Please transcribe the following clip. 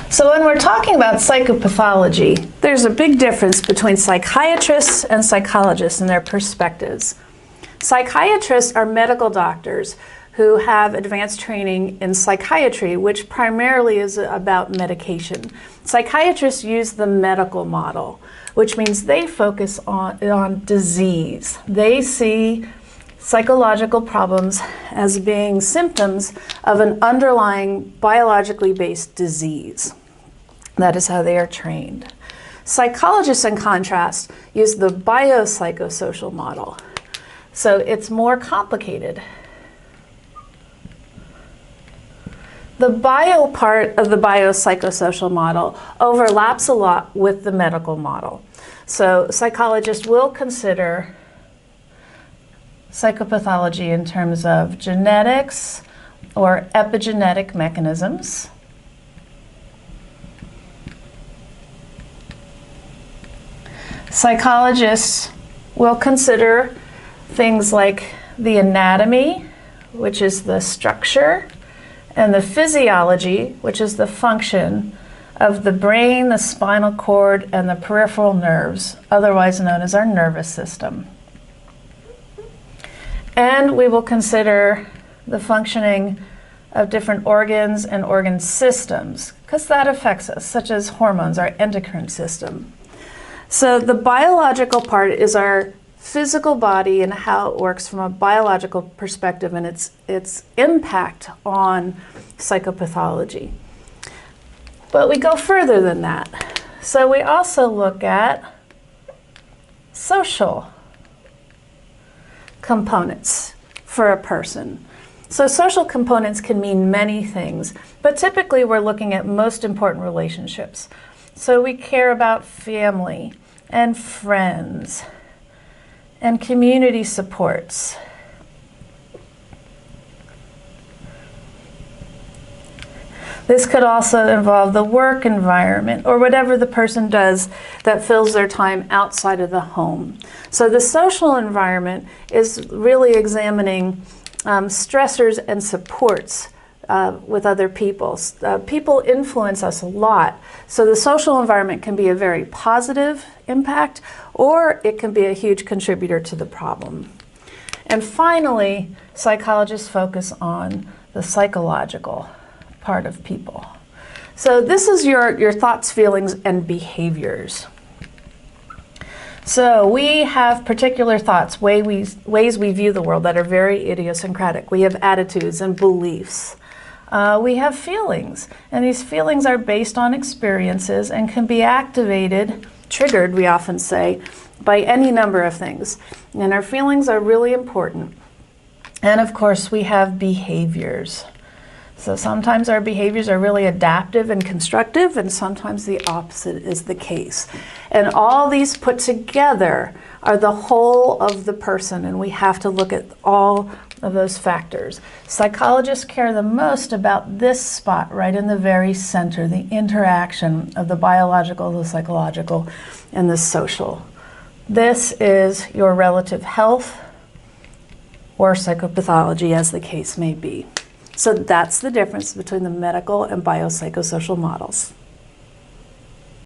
So when we're talking about psychopathology, there's a big difference between psychiatrists and psychologists and their perspectives. Psychiatrists are medical doctors who have advanced training in psychiatry, which primarily is about medication. Psychiatrists use the medical model, which means they focus on disease. They see psychological problems as being symptoms of an underlying biologically based disease. That is how they are trained. Psychologists, in contrast, use the biopsychosocial model. So it's more complicated. The bio part of the biopsychosocial model overlaps a lot with the medical model. So psychologists will consider psychopathology in terms of genetics or epigenetic mechanisms. Psychologists will consider things like the anatomy, which is the structure, and the physiology, which is the function of the brain, the spinal cord, and the peripheral nerves, otherwise known as our nervous system. And we will consider the functioning of different organs and organ systems, because that affects us, such as hormones, our endocrine system. So the biological part is our physical body and how it works from a biological perspective and its impact on psychopathology. But we go further than that. So we also look at social components for a person. So social components can mean many things, but typically we're looking at most important relationships. So we care about family and friends and community supports. This could also involve the work environment or whatever the person does that fills their time outside of the home. So the social environment is really examining stressors and supports with other people. People influence us a lot. So the social environment can be a very positive impact, or it can be a huge contributor to the problem. And finally, psychologists focus on the psychological part of people. So this is your thoughts, feelings, and behaviors. So we have particular thoughts, ways we view the world that are very idiosyncratic. We have attitudes and beliefs. We have feelings, and these feelings are based on experiences and can be activated, triggered, we often say, by any number of things. And our feelings are really important. And of course, we have behaviors. So sometimes our behaviors are really adaptive and constructive, and sometimes the opposite is the case. And all these put together are the whole of the person, and we have to look at all of those factors. Psychologists care the most about this spot right in the very center, the interaction of the biological, the psychological, and the social. This is your relative health or psychopathology, as the case may be. So that's the difference between the medical and biopsychosocial models.